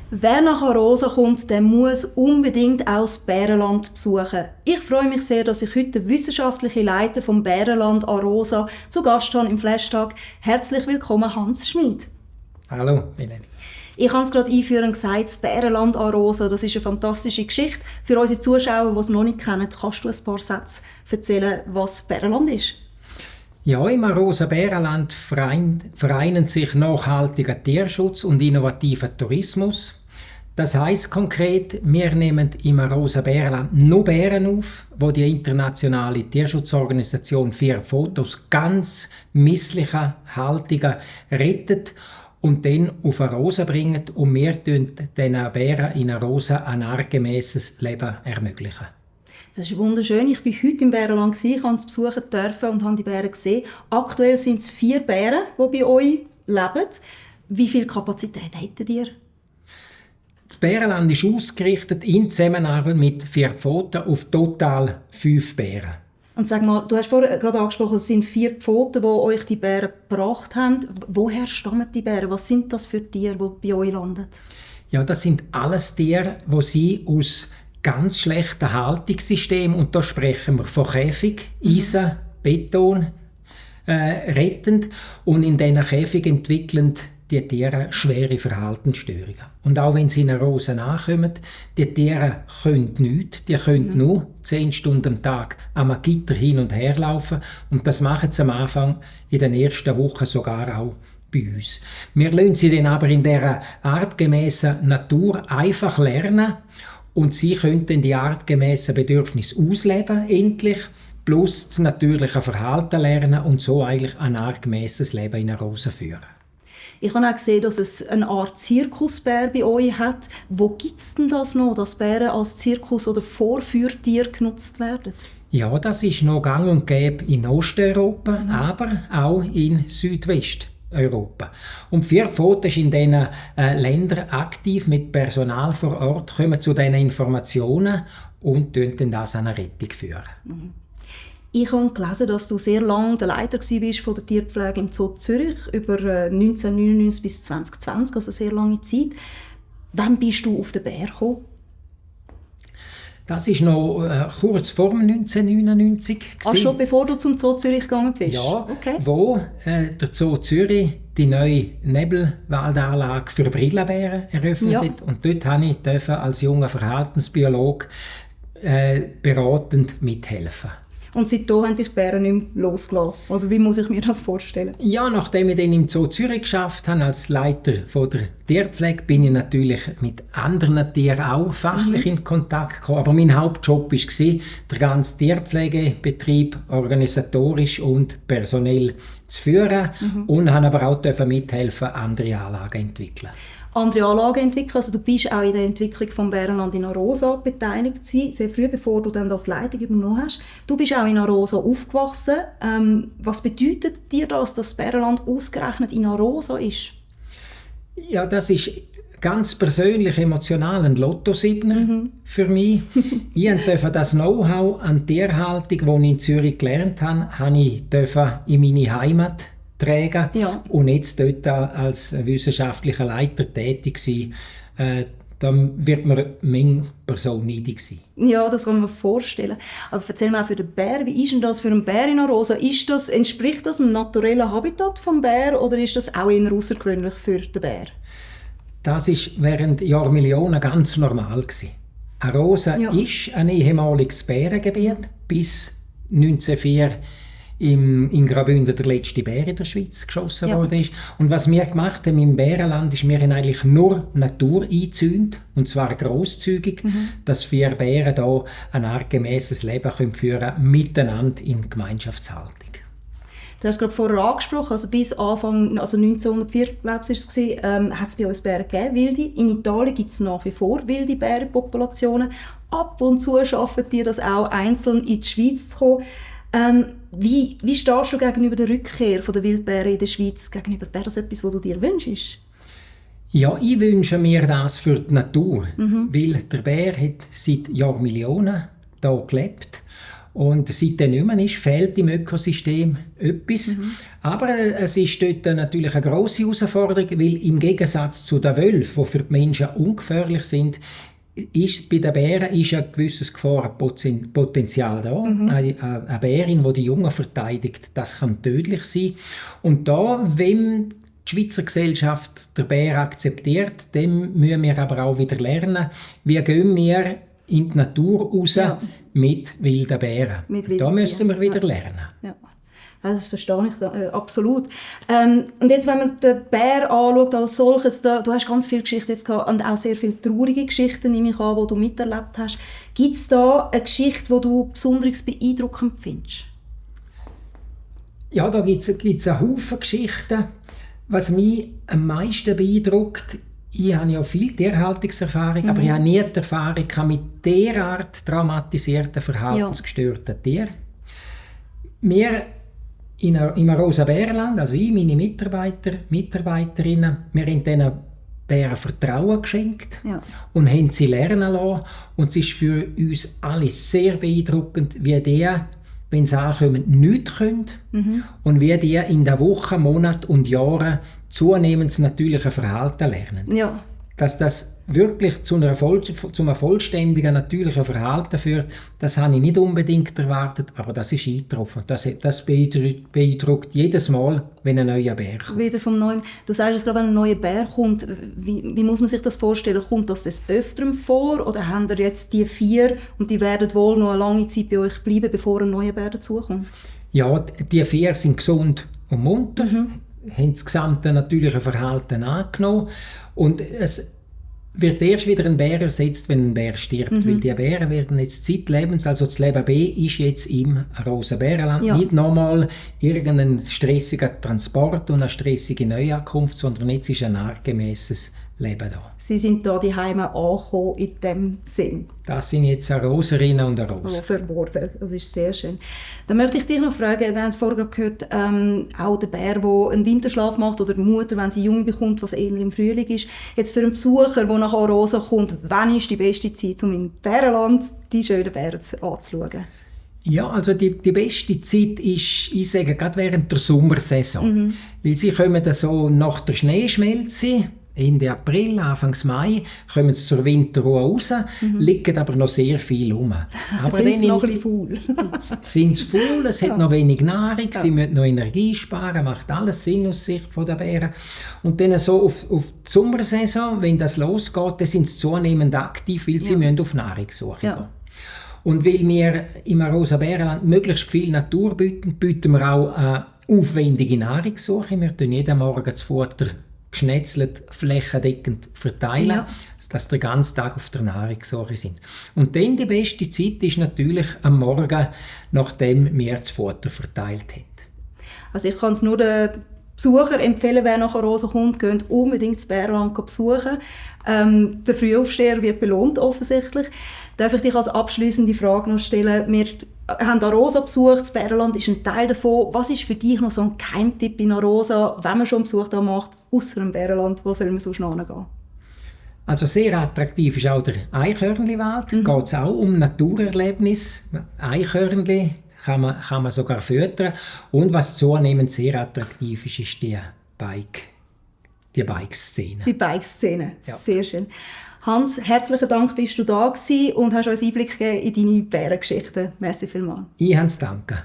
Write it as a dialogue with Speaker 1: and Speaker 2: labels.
Speaker 1: Wer nach Arosa kommt, der muss unbedingt auch das Bärenland besuchen. Ich freue mich sehr, dass ich heute den wissenschaftlichen Leiter vom Bärenland Arosa zu Gast habe im Flashtag. Herzlich willkommen, Hans Schmid.
Speaker 2: Hallo, Melanie.
Speaker 1: Ich habe es gerade einführend gesagt, das Bärenland Arosa, das ist eine fantastische Geschichte. Für unsere Zuschauer, die es noch nicht kennen, kannst du ein paar Sätze erzählen, was Bärenland ist?
Speaker 2: Ja, im Arosa Bärenland vereinen sich nachhaltiger Tierschutz und innovativer Tourismus. Das heisst konkret, wir nehmen im Arosa Bärenland nur Bären auf, wo die internationale Tierschutzorganisation Vier Pfotos ganz misslichen Haltungen rettet und dann auf Arosa bringen, und wir den Bären in Arosa ein artgemäßes Leben ermöglichen.
Speaker 1: Das ist wunderschön. Ich war heute im Bärenland, ich durfte es besuchen und habe die Bären gesehen. Aktuell sind es 4 Bären, die bei euch leben. Wie viel Kapazität hättet ihr?
Speaker 2: Das Bärenland ist ausgerichtet in Zusammenarbeit mit Vier Pfoten auf total 5 Bären.
Speaker 1: Und sag mal, du hast vorher gerade angesprochen, es sind 4 Pfoten, die euch die Bären gebracht haben. Woher stammen die Bären? Was sind das für Tiere, die bei euch landen?
Speaker 2: Ja, das sind alles Tiere, die sie aus ganz schlechten Haltungssystemen, und da sprechen wir von Käfig, Eisen, Beton, rettend. Und in diesen Käfigen entwickeln die Tiere schwere Verhaltensstörungen. Und auch wenn sie in Arosa ankommen, die Tiere können nichts. Die können nur 10 Stunden am Tag am Gitter hin und her laufen. Und das machen sie am Anfang in den ersten Wochen sogar auch bei uns. Wir lassen sie dann aber in dieser artgemäßen Natur einfach lernen. Und sie könnten die artgemäßen Bedürfnisse ausleben, endlich, plus das natürliche Verhalten lernen und so eigentlich ein artgemäßes Leben in Arosa führen.
Speaker 1: Ich habe auch gesehen, dass es eine Art Zirkusbär bei euch hat. Wo gibt es denn das noch, dass Bären als Zirkus- oder Vorführtier genutzt werden?
Speaker 2: Ja, das ist noch gang und gäbe in Osteuropa, aber auch in Südwesteuropa. Und Vier Pfoten ist in diesen Ländern aktiv mit Personal vor Ort, kommen zu diesen Informationen und dann das an eine Rettung führen.
Speaker 1: Ich habe gelesen, dass du sehr lange der Leiter warst von der Tierpflege im Zoo Zürich, über 1999 bis 2020, also sehr lange Zeit. Wann bist du auf den Bär gekommen?
Speaker 2: Das war noch kurz vor 1999.
Speaker 1: Schon bevor du zum Zoo Zürich gegangen bist?
Speaker 2: Ja,
Speaker 1: okay.
Speaker 2: Wo der Zoo Zürich die neue Nebelwaldanlage für Brillenbären eröffnet hat. Und dort durfte ich als junger Verhaltensbiologe beratend mithelfen.
Speaker 1: Und seitdem haben dich Bären nicht mehr losgelassen? Oder wie muss ich mir das vorstellen?
Speaker 2: Ja, nachdem ich dann im Zoo Zürich geschafft habe, als Leiter von der Tierpflege, bin ich natürlich mit anderen Tieren auch fachlich in Kontakt gekommen. Aber mein Hauptjob war, den ganzen Tierpflegebetrieb organisatorisch und personell zu führen. Und habe aber auch mithelfen, andere Anlagen zu entwickeln.
Speaker 1: Andere Anlagen entwickeln. Also du bist auch in der Entwicklung vom Bärenland in Arosa beteiligt gewesen, sehr früh, bevor du dann die Leitung übernommen hast. Du bist auch in Arosa aufgewachsen. Was bedeutet dir das, dass das Bärenland ausgerechnet in Arosa ist?
Speaker 2: Ja, das ist ganz persönlich emotional ein Lottosiebner für mich. Ich durfte das Know-how an Tierhaltung, das ich in Zürich gelernt habe, ich in meine Heimat tragen und jetzt dort als wissenschaftlicher Leiter tätig sein, dann wird man meine Person neidig sein.
Speaker 1: Ja, das kann man mir vorstellen. Aber erzähl mir auch für den Bär, wie ist denn das für einen Bär in Arosa? Entspricht das dem naturellen Habitat des Bär oder ist das auch eher außergewöhnlich für den Bär? Das
Speaker 2: war während Jahrmillionen ganz normal gewesen. Arosa ist ein ehemaliges Bärengebiet, bis 1904 in Graubünden der letzte Bär in der Schweiz geschossen worden ist. Und was wir gemacht haben im Bärenland, ist, wir haben eigentlich nur Natur eingezäunt, und zwar grosszügig, dass wir Bären hier ein artgemäßes Leben führen können, miteinander in Gemeinschaftshaltung.
Speaker 1: Du hast gerade vorher angesprochen, also bis Anfang, also 1904, glaube ich, hat es bei uns Bären gegeben, wilde. In Italien gibt es nach wie vor wilde Bärenpopulationen. Ab und zu schaffen die das auch, einzeln in die Schweiz zu kommen. Wie stehst du gegenüber der Rückkehr der Wildbären in der Schweiz gegenüber? Wäre das etwas, was du dir wünschst?
Speaker 2: Ja, ich wünsche mir das für die Natur, weil der Bär hat seit Jahrmillionen hier gelebt. Und seit der nicht mehr ist, fehlt im Ökosystem etwas. Aber es ist dort natürlich eine grosse Herausforderung, weil im Gegensatz zu den Wölfen, die für die Menschen ungefährlich sind, ist bei den Bären ist ein gewisses Gefahrenpotenzial da. Eine Bärin, die die Jungen verteidigt, das kann tödlich sein. Und da, wenn die Schweizer Gesellschaft den Bär akzeptiert, dann müssen wir aber auch wieder lernen, wie gehen wir in die Natur raus mit wilden Bären. Da müssen wir wieder lernen.
Speaker 1: Ja. Das verstehe ich absolut. Und jetzt, wenn man den Bär anschaut als solches, du hast ganz viele Geschichten jetzt gehabt und auch sehr viele traurige Geschichten, nehme ich an, die du miterlebt hast. Gibt es da eine Geschichte, die du besonders beeindruckend findest?
Speaker 2: Ja, da gibt es einen Haufen Geschichten. Was mich am meisten beeindruckt, ich habe ja viel Tierhaltungserfahrung, aber ich habe nie die Erfahrung mit derart traumatisierten, verhaltensgestörten Tieren. Wir im Arosa-Bärenland, also ich, meine Mitarbeiterinnen, wir haben diesen Bären Vertrauen geschenkt und haben sie lernen lassen. Und es ist für uns alle sehr beeindruckend, wie die, wenn sie ankommen, nichts können und wie die in den Wochen, Monaten und Jahren zunehmend das natürliche Verhalten lernen. Ja. Dass das wirklich zu einem vollständigen natürlichen Verhalten führt, das habe ich nicht unbedingt erwartet, aber das ist eingetroffen. Das beeindruckt jedes Mal, wenn ein neuer Bär kommt.
Speaker 1: Wieder vom Neuen. Du sagst, wenn ein neuer Bär kommt, wie muss man sich das vorstellen? Kommt das öfter vor oder haben ihr jetzt die 4 und die werden wohl noch eine lange Zeit bei euch bleiben, bevor ein neuer Bär dazukommt?
Speaker 2: Ja, die 4 sind gesund und munter, haben das gesamte natürliche Verhalten angenommen und es wird erst wieder ein Bär ersetzt, wenn ein Bär stirbt. Weil die Bären werden jetzt zeitlebens, also das Leben B ist jetzt im Arosa-Bärenland nicht nochmal irgendein stressiger Transport und eine stressige Neuankunft, sondern jetzt ist ein artgemäßes Leben da.
Speaker 1: Sie sind da die Heime angekommen in dem Sinn.
Speaker 2: Das sind jetzt Aroserinnen und Aroser.
Speaker 1: Aroser geworden. Das ist sehr schön. Dann möchte ich dich noch fragen, wir haben es vorher gehört, auch der Bär, der einen Winterschlaf macht oder die Mutter, wenn sie Junge bekommt, was eher im Frühling ist. Jetzt für einen Besucher, der nach Arosa kommt, wann ist die beste Zeit, um im Bärenland die schönen Bären anzuschauen?
Speaker 2: Ja, also die beste Zeit ist, ich sage, gerade während der Sommersaison. Weil sie kommen dann so nach der Schneeschmelze, Ende April, Anfang Mai, kommen sie zur Winterruhe raus, liegen aber noch sehr viel rum.
Speaker 1: Sind sie noch ein bisschen faul?
Speaker 2: Sind sie faul, es hat noch wenig Nahrung, sie müssen noch Energie sparen, macht alles Sinn aus Sicht der Bären. Und dann so auf die Sommersaison, wenn das losgeht, dann sind sie zunehmend aktiv, weil sie müssen auf Nahrungssuche gehen. Und weil wir im Arosa-Bärenland möglichst viel Natur bieten, bieten wir auch eine aufwendige Nahrungssuche. Wir tun jeden Morgen das Futter geschnetzelt, flächendeckend verteilen, dass wir den ganzen Tag auf der Nahrungssuche sind. Und dann die beste Zeit ist natürlich am Morgen, nachdem wir das Futter verteilt haben.
Speaker 1: Also ich kann es nur den Besucher empfehlen, wer nach Arosa kommt, geht unbedingt das Bärenland besuchen. Der Frühaufsteher wird belohnt, offensichtlich. Darf ich dich als abschliessende Frage noch stellen? Wir haben Arosa besucht, das Bärenland ist ein Teil davon. Was ist für dich noch so ein Geheimtipp in Arosa, wenn man schon einen Besuch da macht, ausser dem Bärenland? Wo soll man sonst hingehen?
Speaker 2: Also sehr attraktiv ist auch der Eichhörnli-Wald. Geht es auch um Naturerlebnis. Eichhörnli kann man sogar füttern. Und was zunehmend sehr attraktiv ist, ist die Bike-Szene. Die
Speaker 1: Bike-Szene, sehr schön. Hans, herzlichen Dank, bist du da gewesen und hast uns Einblick gegeben in deine Bärengeschichten. Merci vielmals.
Speaker 2: Ich habe zu danken.